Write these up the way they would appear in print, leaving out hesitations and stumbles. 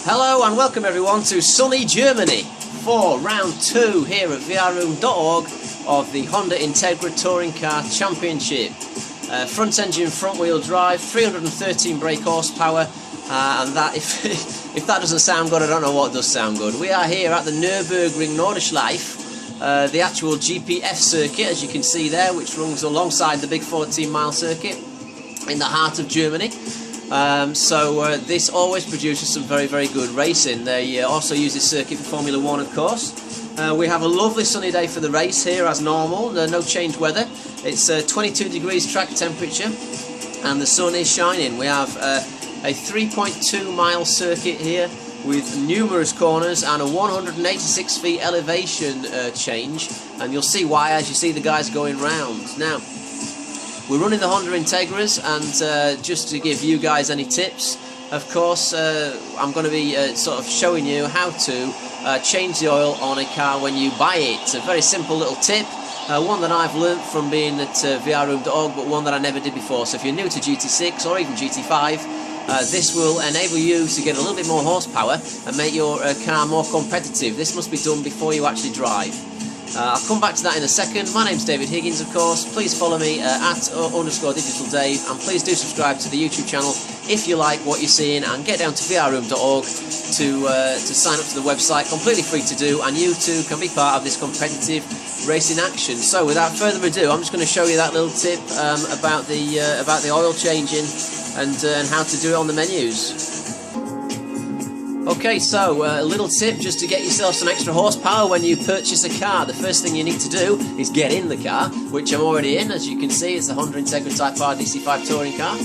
Hello and welcome everyone to sunny Germany for round 2 here at vrroom.org of the Honda Integra Touring Car Championship. Front engine, front wheel drive, 313 brake horsepower, and that if that doesn't sound good, I don't know what does sound good. We are here at the Nürburgring Nordschleife, the actual GP circuit, as you can see there, which runs alongside the big 14-mile circuit in the heart of Germany. This always produces some very good racing. They also use this circuit for Formula 1, of course. We have a lovely sunny day for the race here as normal, no change weather. It's 22 degrees track temperature and the sun is shining. We have a 3.2 mile circuit here with numerous corners and a 186 feet elevation change, and you'll see why as you see the guys going round. Now, we're running the Honda Integras, and just to give you guys any tips, of course, I'm going to be sort of showing you how to change the oil on a car when you buy it. It's a very simple little tip, one that I've learnt from being at vrroom.org, but one that I never did before. So if you're new to GT6 or even GT5, this will enable you to get a little bit more horsepower and make your car more competitive. This must be done before you actually drive. I'll come back to that in a second. My name's David Higgins, of course. Please follow me at _DigitalDave, and please do subscribe to the YouTube channel if you like what you're seeing, and get down to vrroom.org to sign up to the website, completely free to do, and you too can be part of this competitive racing action. So without further ado, I'm just going to show you that little tip about the oil changing and how to do it on the menus. Okay, so a little tip just to get yourself some extra horsepower when you purchase a car. The first thing you need to do is get in the car, which I'm already in. As you can see, it's the Honda Integra Type R DC5 touring car.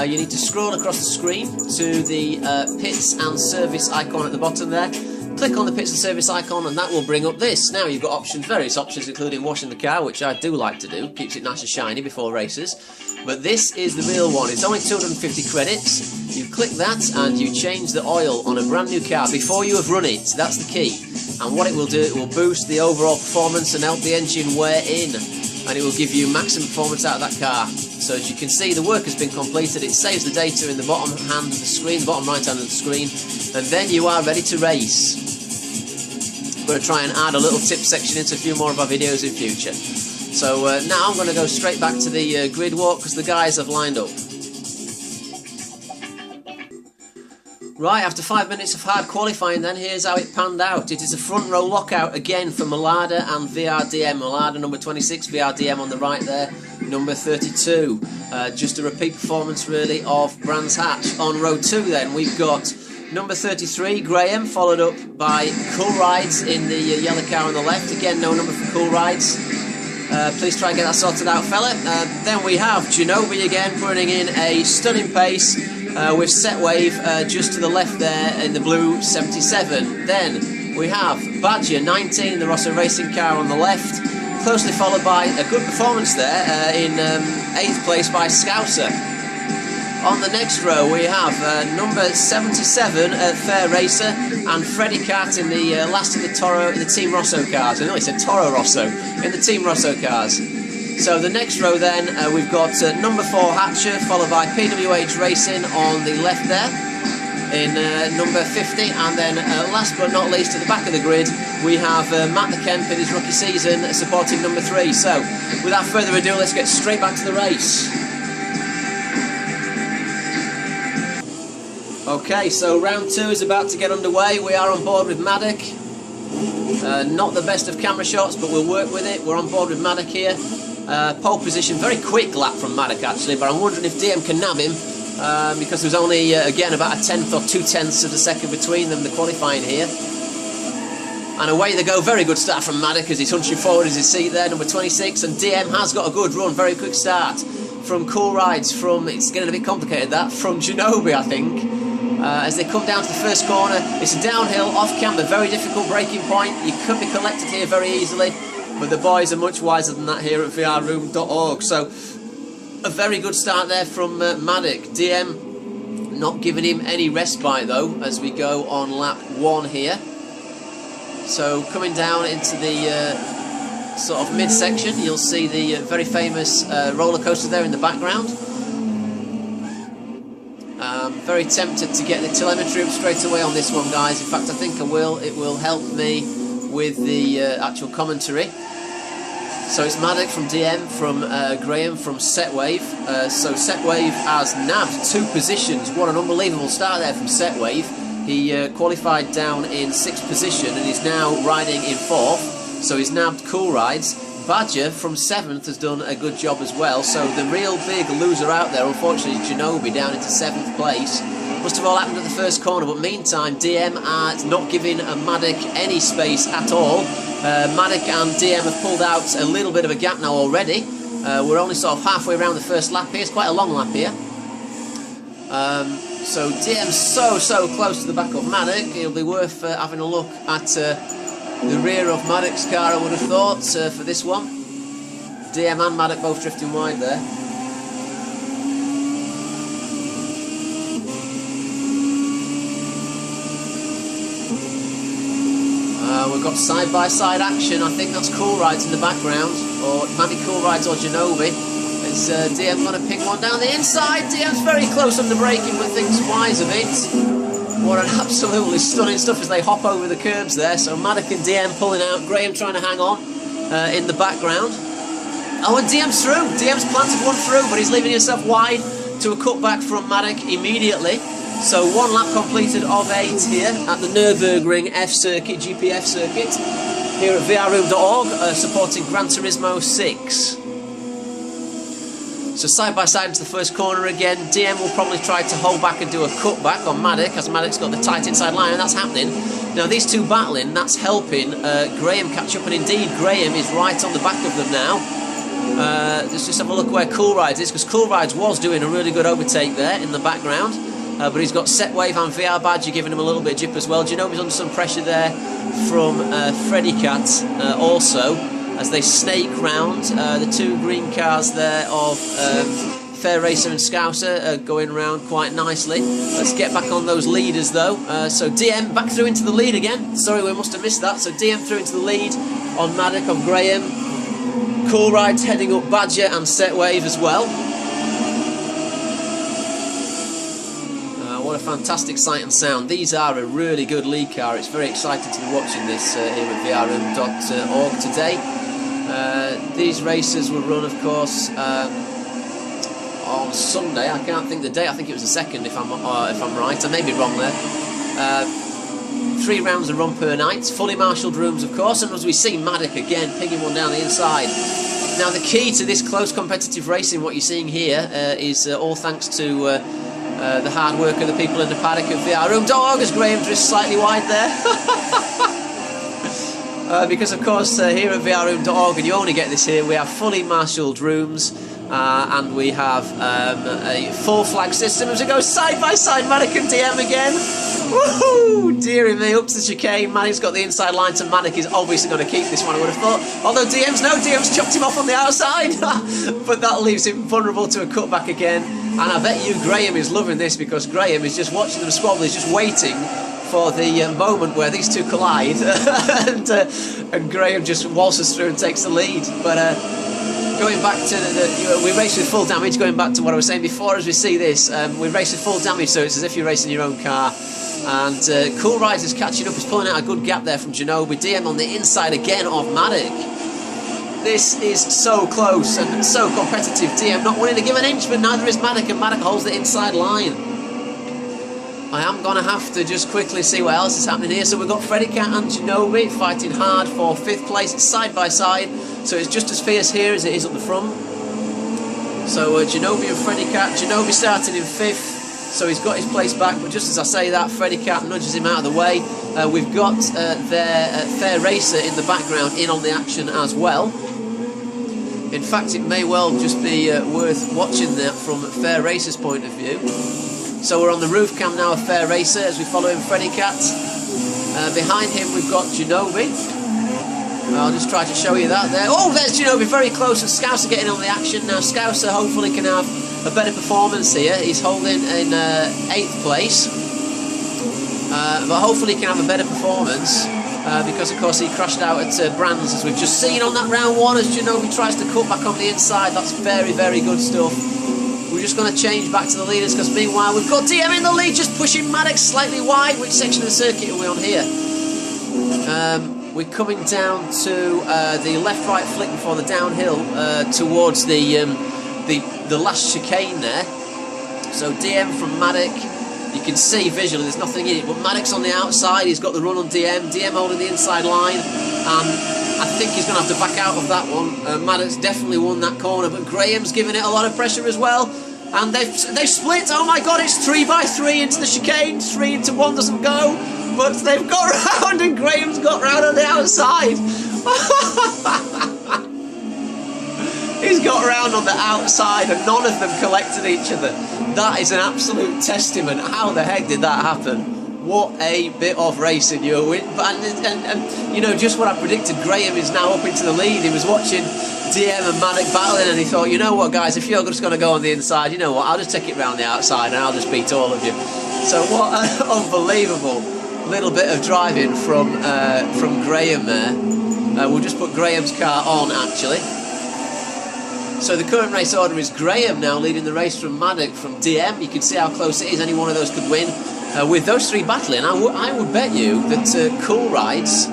You need to scroll across the screen to the pits and service icon at the bottom there. Click on the pits and service icon and that will bring up this. Now you've got options, various options, including washing the car, which I do like to do, keeps it nice and shiny before races. But this is the real one. It's only 250 credits. You click that and you change the oil on a brand new car before you have run it. That's the key. And what it will do, it will boost the overall performance and help the engine wear in, and it will give you maximum performance out of that car. So as you can see, the work has been completed. It saves the data in the bottom hand of the screen, the bottom right hand of the screen, and then you are ready to race. I'm going to try and add a little tip section into a few more of our videos in future. So now I'm going to go straight back to the grid walk because the guys have lined up. Right, after 5 minutes of hard qualifying then, here's how it panned out. It is a front row lockout again for Malada and VRDM. Malada number 26, VRDM on the right there, number 32. Just a repeat performance really of Brands Hatch. On row 2 then, we've got number 33, Graham, followed up by Cool Rides in the yellow car on the left. Again, no number for Cool Rides. Please try and get that sorted out, fella. Then we have Genovi again, putting in a stunning pace with Set Wave just to the left there in the blue 77. Then we have Badger 19, the Rosso Racing car on the left, closely followed by a good performance there in 8th place by Scouser. On the next row we have number 77, Fair Racer, and Freddie Cat in the last of the Team Rosso cars. I know it's a Toro Rosso in the Team Rosso cars. So the next row then we've got number 4 Hatcher, followed by PWH Racing on the left there in number 50, and then last but not least at the back of the grid we have Matt the Kemp in his rookie season supporting number 3. So without further ado, let's get straight back to the race. Okay, so round 2 is about to get underway. We are on board with Maddock. Not the best of camera shots, but we'll work with it. We're on board with Maddock here. Pole position, very quick lap from Maddock actually, but I'm wondering if DM can nab him because there's only, again, about a 1/10 or 2/10 of a second between them, the qualifying here. And away they go, very good start from Maddock as he's hunching forward as his seat there, number 26, and DM has got a good run, very quick start from Cool Rides, from, it's getting a bit complicated that, from Genobi I think. As they come down to the first corner, it's a downhill, off-camber, very difficult braking point. You could be collected here very easily, but the boys are much wiser than that here at vrroom.org. So, a very good start there from Maddock. DM not giving him any respite though, as we go on lap 1 here. So, coming down into the sort of mid-section, you'll see the very famous roller coaster there in the background. Very tempted to get the telemetry up straight away on this one, guys. In fact, I think I will. It will help me with the actual commentary. So it's Maddock from DM, from Graham from Setwave. So Setwave has nabbed 2 positions. What an unbelievable start there from Setwave. He qualified down in 6th position and is now riding in 4th. So he's nabbed Cool Rides. Badger from 7th has done a good job as well. So the real big loser out there, unfortunately, Janobi down into 7th place. Must have all happened at the first corner, but meantime, DM are not giving Maddock any space at all. Maddock and DM have pulled out a little bit of a gap now already. We're only sort of halfway around the first lap here. It's quite a long lap here. So DM's so close to the back of Maddock. It'll be worth having a look at the rear of Maddock's car, I would have thought, for this one. DM and Maddock both drifting wide there. We've got side-by-side action. I think that's Cool Rides in the background, or it might be Cool Rides or Janobi. It's DM going to ping one down the inside. DM's very close on the braking, but thinks wise of it. What an absolutely stunning stuff as they hop over the curbs there. So Maddock and DM pulling out. Graham trying to hang on in the background. Oh, and DM's through. DM's planted one through, but he's leaving himself wide to a cutback from Maddock immediately. So 1 lap completed of 8 here at the Nürburgring F circuit, GPF circuit, here at vrroom.org, supporting Gran Turismo 6. So side by side into the first corner again. DM will probably try to hold back and do a cutback on Maddock, as Maddock's got the tight inside line, and that's happening. Now these two battling, that's helping Graham catch up, and indeed Graham is right on the back of them now. Let's just have a look where Cool Rides is, because Cool Rides was doing a really good overtake there in the background. But he's got Setwave and VR Badger giving him a little bit of jip as well. Janobi's under some pressure there from Freddy Cat also, as they snake round. The 2 green cars there of Fair Racer and Scouser are going around quite nicely. Let's get back on those leaders though. So DM back through into the lead again. Sorry, we must have missed that. So DM through into the lead on Maddock, on Graham. Cool Rides heading up Badger and Setwave as well. What a fantastic sight and sound. These are a really good league car. It's very exciting to be watching this here at vrroom.org today. These races will run, of course, on Sunday. I can't think the date. I think it was the 2nd, if I'm right. I may be wrong there. 3 rounds of run per night. Fully marshalled rooms, of course. And as we see, Maddock again pinging one down the inside. Now, the key to this close competitive racing, what you're seeing here, is all thanks to the hard work of the people in the paddock at vrroom.org, as Graham drifts slightly wide there. Because of course here at vrroom.org, and you only get this here, we have fully marshalled rooms, and we have a full flag system as we go side by side. Maddock and DM again. Woohoo! Dearie me, up to the chicane. Maddock's got the inside line, so Maddock is obviously going to keep this one, I would have thought. Although DM's chopped him off on the outside. But that leaves him vulnerable to a cutback again. And I bet you Graham is loving this, because Graham is just watching them squabble. He's just waiting for the moment where these two collide. and Graham just waltzes through and takes the lead. But going back to we race with full damage, going back to what I was saying before, as we see this, we race with full damage, so it's as if you're racing your own car. And Cool Rides is catching up, he's pulling out a good gap there from Janobi. DM on the inside again of Maddock. This is so close and so competitive. DM not willing to give an inch, but neither is Maddock, and Maddock holds the inside line. I am going to have to just quickly see what else is happening here. So we've got Freddy Cat and Janobi fighting hard for 5th place. It's side by side, so it's just as fierce here as it is up the front. So Janobi and Freddy Cat. Janobi starting in 5th. So he's got his place back, but just as I say that, Freddy Cat nudges him out of the way. We've got their Fair Racer in the background in on the action as well. In fact, it may well just be worth watching that from Fair Racer's point of view. So we're on the roof cam now of Fair Racer as we follow in Freddy Cat. Behind him we've got Janobi. I'll just try to show you that there. Oh, there's Janobi very close, and Scouser getting on the action. Now Scouser hopefully can have a better performance here. He's holding in 8th place. But hopefully he can have a better performance. Because of course he crashed out at Brands, as we've just seen on that round 1, as Janobi tries to cut back on the inside. That's very, very good stuff. we're just going to change back to the leaders, because meanwhile we've got DM in the lead, just pushing Maddox slightly wide. Which section of the circuit are we on here? We're coming down to the left-right flick before the downhill towards the last chicane there. So DM from Maddox, you can see visually there's nothing in it, but Maddox on the outside, he's got the run on DM, DM holding the inside line, and I think he's going to have to back out of that one. Maddox definitely won that corner, but Graham's giving it a lot of pressure as well, and they've split. Oh my god, it's 3 by 3 into the chicane, 3 into 1 doesn't go, but they've got round and Graham's got round on the outside. He's got round on the outside and none of them collected each other. That is an absolute testament. How the heck did that happen? What a bit of racing, you and you know, just what I predicted, Graham is now up into the lead. He was watching DM and Maddox battling and he thought, you know what guys, if you're just going to go on the inside, you know what, I'll just take it round the outside and I'll just beat all of you. So what an unbelievable little bit of driving from Graham there. We'll just put Graham's car on actually. So the current race order is Graham now leading the race from Maddox, from DM. You can see how close it is, any one of those could win. With those three battling, I would bet you that Cool Rides,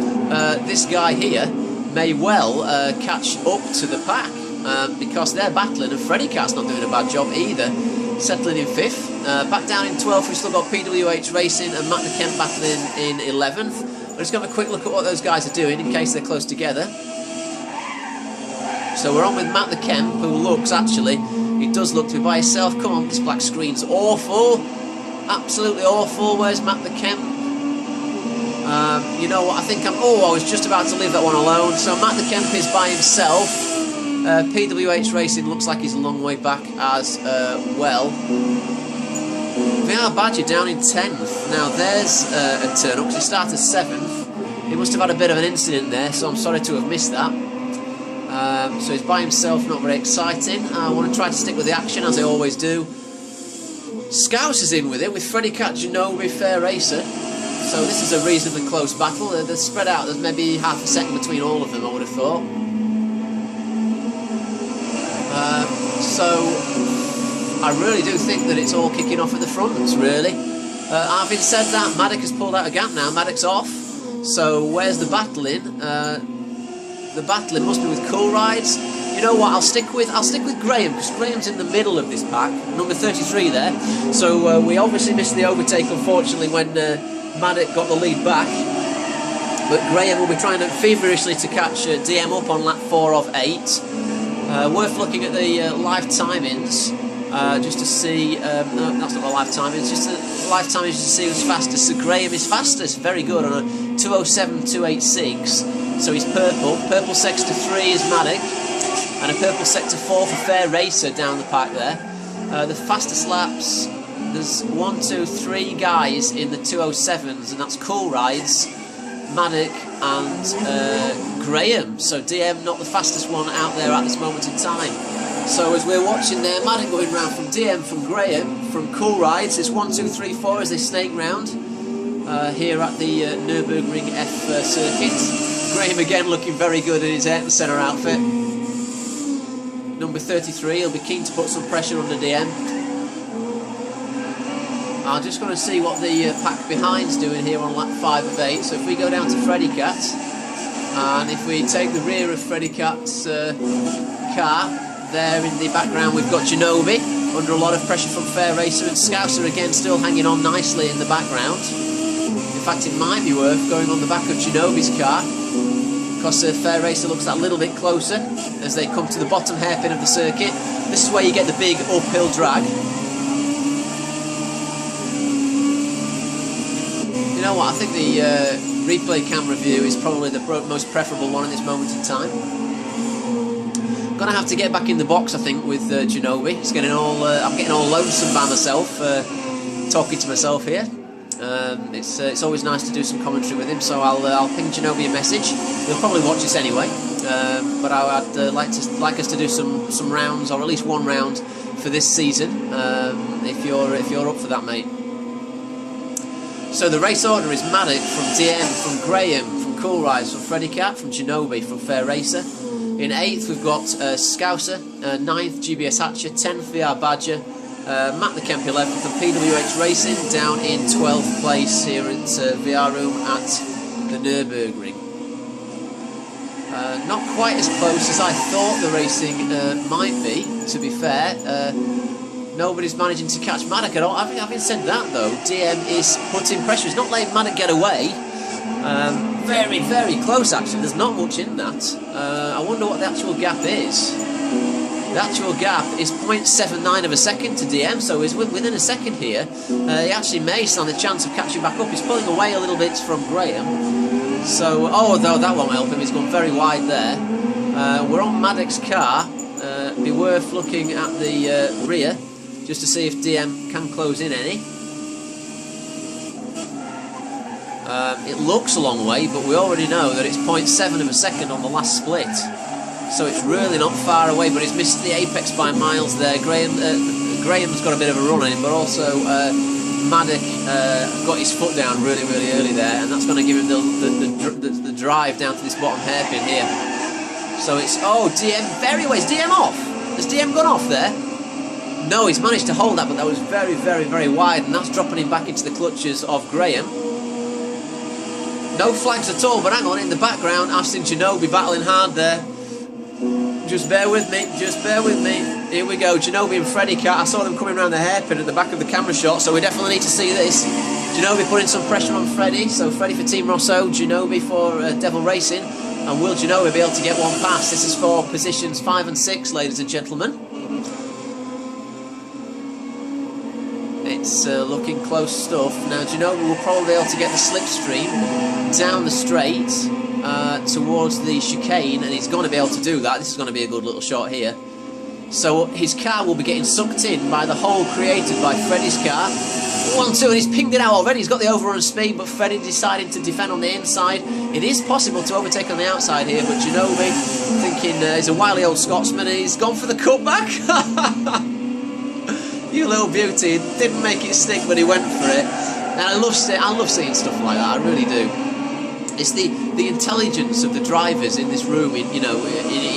this guy here, may well catch up to the pack because they're battling, and Freddy Cat's not doing a bad job either, settling in 5th. Back down in 12th, we've still got PWH Racing and Matt Kemp battling in 11th. Let's have a quick look at what those guys are doing in case they're close together. So we're on with Matt the Kemp, who looks actually, he does look to be by himself. Come on, this black screen's awful. Absolutely awful. Where's Matt the Kemp? You know what, I think I was just about to leave that one alone. So Matt the Kemp is by himself. PWH Racing looks like he's a long way back as well. VR Badger down in 10th. Now there's a turn up, because he started 7th. He must have had a bit of an incident there, so I'm sorry to have missed that. So he's by himself, not very exciting. I want to try to stick with the action, as I always do. Scouse is in with it, with Freddy Cat, Genobi, Fair Racer. So this is a reasonably close battle. They're spread out, there's maybe half a second between all of them, I would have thought. So I really do think that it's all kicking off at the front, really. Having said that, Maddox has pulled out a gap now, Maddox off. So where's the battling? The battling must be with Cool Rides. You know what, I'll stick with Graham, because Graham's in the middle of this pack, number 33 there. So we obviously missed the overtake, unfortunately, when Maddox got the lead back. But Graham will be trying feverishly to catch DM up on lap 4 of 8. Worth looking at the live timings, just to see, no, that's not the live timings, just the live timings to see who's fastest. So Graham is fastest, very good, on a 2:07.286. So he's purple. Purple sector 3 is Maddox, and a purple sector 4 for Fair Racer down the pack there. The fastest laps, there's 1, 2, 3 guys in the 2:07s, and that's Cool Rides, Maddox, and Graham. So DM not the fastest one out there at this moment in time. So as we're watching there, Maddox going round from DM, from Graham, from Cool Rides. It's 1, 2, 3, 4 as they snake round here at the Nürburgring F circuit. Graham again looking very good in his Ayrton Senna outfit. Number 33, he'll be keen to put some pressure on the DM. I'm just going to see what the pack behind's doing here on lap 5 of 8. So if we go down to Freddy Cat, and if we take the rear of Freddy Cat's car, there in the background we've got Genobi, under a lot of pressure from Fair Racer, and Scouser again still hanging on nicely in the background. In fact, it might be worth going on the back of Genobi's car, because Fair Racer looks that little bit closer as they come to the bottom hairpin of the circuit. This is where you get the big uphill drag. You know what, I think the replay camera view is probably the most preferable one at this moment in time. Gonna have to get back in the box, I think, with Genobi. It's getting all, I'm getting all lonesome by myself, talking to myself here. It's always nice to do some commentary with him, so I'll ping Genobi a message. He'll probably watch this anyway, but I'd like us to do some rounds, or at least one round for this season, if you're up for that, mate. So the race order is Maddox from DM, from Graham, from Cool Rides, from Freddy Cat, from Genobi, from Fair Racer. In 8th we've got Scouser, 9th GBS Hatcher, 10th VR Badger, Matt the Kemp 11th, and PWH Racing down in 12th place here at VR Room at the Nürburgring. Not quite as close as I thought the racing might be, to be fair. Nobody's managing to catch Maddock at all. Having said that though, DM is putting pressure. He's not letting Maddock get away. Very, very close actually. There's not much in that. I wonder what the actual gap is. The actual gap is 0.79 of a second to DM, so he's within a second here. He actually may stand a chance of catching back up. He's pulling away a little bit from Graham. So, oh, though that won't help him. He's gone very wide there. We're on Maddock's car. Be worth looking at the rear just to see if DM can close in any. It looks a long way, but we already know that it's 0.7 of a second on the last split. So it's really not far away, but he's missed the apex by miles there. Graham's got a bit of a run in, but also Maddock got his foot down really, really early there, and that's going to give him the drive down to this bottom hairpin here. So it's, oh, DM very away. Is DM off? Has DM gone off there? No, he's managed to hold that, but that was very, very, very wide, and that's dropping him back into the clutches of Graham. No flags at all, but hang on, in the background, Aston Ginobili battling hard there. Just bear with me, just bear with me. Here we go, Ginobili and Freddie Cat. I saw them coming around the hairpin at the back of the camera shot, so we definitely need to see this. Ginobili putting some pressure on Freddie, so Freddie for Team Rosso, Ginobili for Devil Racing. And will Ginobili be able to get one past? This is for positions 5 and 6, ladies and gentlemen. It's looking close stuff. Now Ginobili will probably be able to get the slipstream down the straight towards the chicane, and he's going to be able to do that. This is going to be a good little shot here. So his car will be getting sucked in by the hole created by Freddie's car. 1-2, and he's pinged it out already. He's got the overrun speed, but Freddie decided to defend on the inside. It is possible to overtake on the outside here, but Ginobili, thinking he's a wily old Scotsman, and he's gone for the cutback. You little beauty. Didn't make it stick, but he went for it. And I love seeing stuff like that. I really do. It's the intelligence of the drivers in this room, in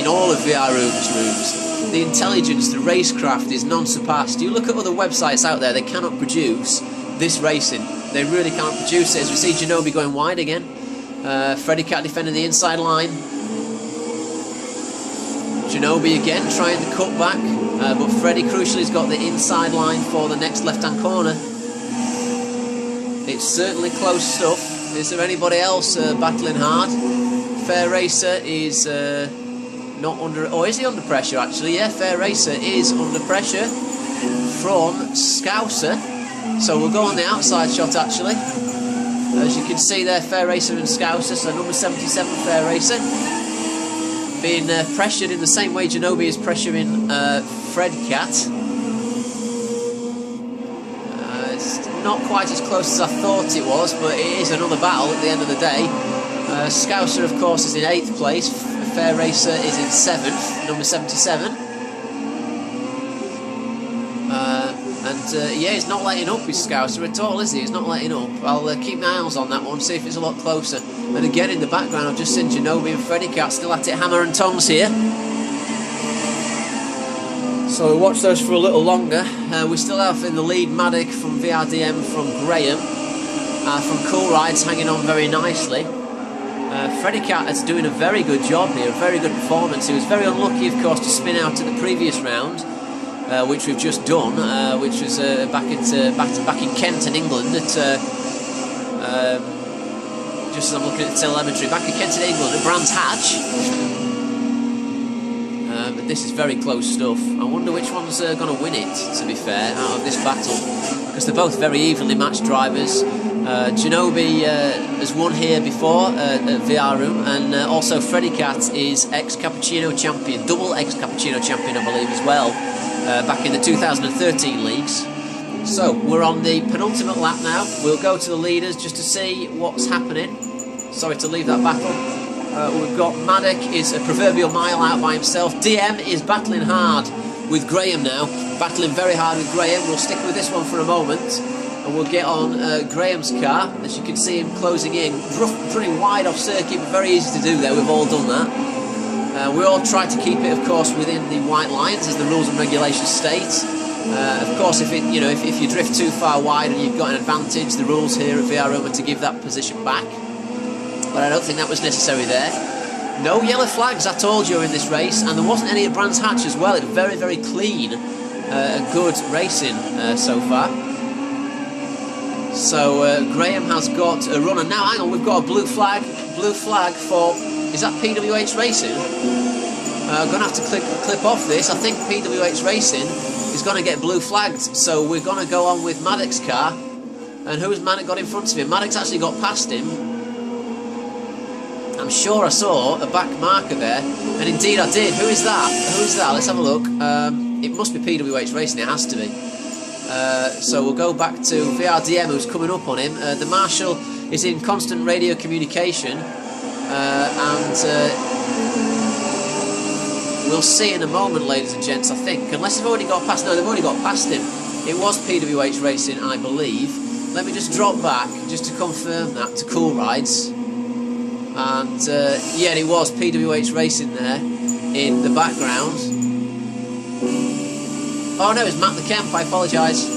all of VR Room's rooms. The intelligence, the racecraft is non-surpassed. You look at other websites out there, they cannot produce this racing. They really cannot produce it. As we see Ginobili going wide again. Freddie Cat defending the inside line. Ginobili again trying to cut back, but Freddie crucially has got the inside line for the next left-hand corner. It's certainly close stuff. Is there anybody else battling hard? Fair Racer is not under... Oh, is he under pressure actually? Yeah, Fair Racer is under pressure from Scouser. So we'll go on the outside shot actually. As you can see there, Fair Racer and Scouser, so number 77 Fair Racer. Being pressured in the same way Ginobili is pressuring Fred Cat. It's not quite as close as I thought it was, but it is another battle at the end of the day. Scouser, of course, is in 8th place. Fair Racer is in 7th, number 77. Yeah, he's not letting up with Scouser at all, is he? He's not letting up. I'll keep my eyes on that one, see if it's a lot closer. And again, in the background, I've just seen Ginobili and Freddie Cat still at it, hammer and tongs here. So we'll watch those for a little longer. We still have in the lead Maddock from VRDM, from Graham, from Cool Rides, hanging on very nicely. Freddie Cat is doing a very good job here, a very good performance. He was very unlucky, of course, to spin out at the previous round, which we've just done, which was back in Kent in England at just as I'm looking at the telemetry, back in Kent in England at Brands Hatch. But this is very close stuff. I wonder which one's going to win it, to be fair, out of this battle, because they're both very evenly matched drivers. Ginobili has won here before at VR Room, and also Freddie Cat is ex-Cappuccino champion, double ex-Cappuccino champion I believe as well, back in the 2013 leagues. So we're on the penultimate lap now. We'll go to the leaders just to see what's happening. Sorry to leave that battle. We've got Maddock is a proverbial mile out by himself. DM is battling hard with Graham now, battling very hard with Graham. We'll stick with this one for a moment, and we'll get on Graham's car. As you can see him closing in, running wide off circuit, but very easy to do there. We've all done that. We all try to keep it, of course, within the white lines, as the rules and regulations state. Of course, if you drift too far wide and you've got an advantage, the rules here at VRM are to give that position back. But I don't think that was necessary there. No yellow flags at all during this race, and there wasn't any at Brands Hatch as well. It's very, very clean and good racing so far. So Graham has got a run, and now hang on, we've got a blue flag for, is that PWH Racing? I'm going to have to clip off this. I think PWH Racing is going to get blue flagged, so we're going to go on with Maddox's car. And who's Maddox got in front of him? Maddox actually got past him. I'm sure I saw a back marker there, and indeed I did. Who is that? Who is that? Let's have a look. It must be PWH Racing, it has to be. So we'll go back to VRDM, who's coming up on him. The Marshal is in constant radio communication, and we'll see in a moment, ladies and gents, I think. Unless they've already got past. No, they've already got past him. It was PWH Racing, I believe. Let me just drop back, just to confirm that, to Cool Rides. And, yeah, it was PWH Racing there, in the background. Oh no, it's Matt the Kemp, I apologise.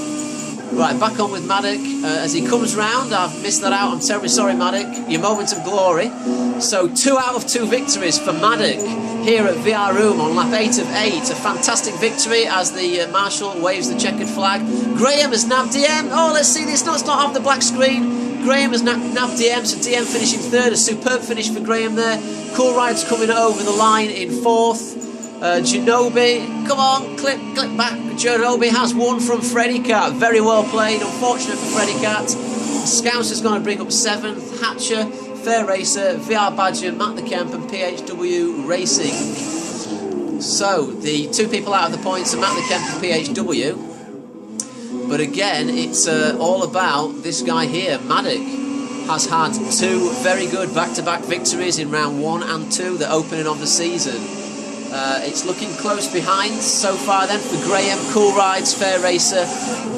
Right, back on with Maddock as he comes round. I've missed that out, I'm terribly sorry, Maddock. Your moment of glory. So 2 out of 2 victories for Maddock here at VR Room on lap 8 of 8. A fantastic victory as the Marshal waves the checkered flag. Graham has nabbed DM. Oh, let's see this. No, it's not off the black screen. Graham has nabbed DM, so DM finishing 3rd. A superb finish for Graham there. Cool Rides coming over the line in 4th. Genobi, come on, clip back. Genobi has won from Freddy Cat. Very well played, unfortunate for Freddy Cat. Scouse is going to bring up 7th. Hatcher, Fair Racer, VR Badger, Matt the Kemp and PHW Racing. So, the 2 people out of the points are Matt the Kemp and PHW. But again, it's all about this guy here. Maddock has had 2 very good back-to-back victories in round 1 and 2, the opening of the season. It's looking close behind so far then for Graham, Cool Rides, Fair Racer,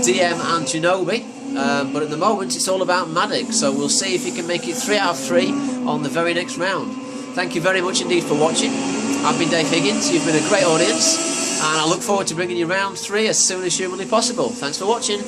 DM and Genobi. But at the moment it's all about Maddock, so we'll see if he can make it 3 out of 3 on the very next round. Thank you very much indeed for watching. I've been Dave Higgins, you've been a great audience, and I look forward to bringing you round 3 as soon as humanly possible. Thanks for watching.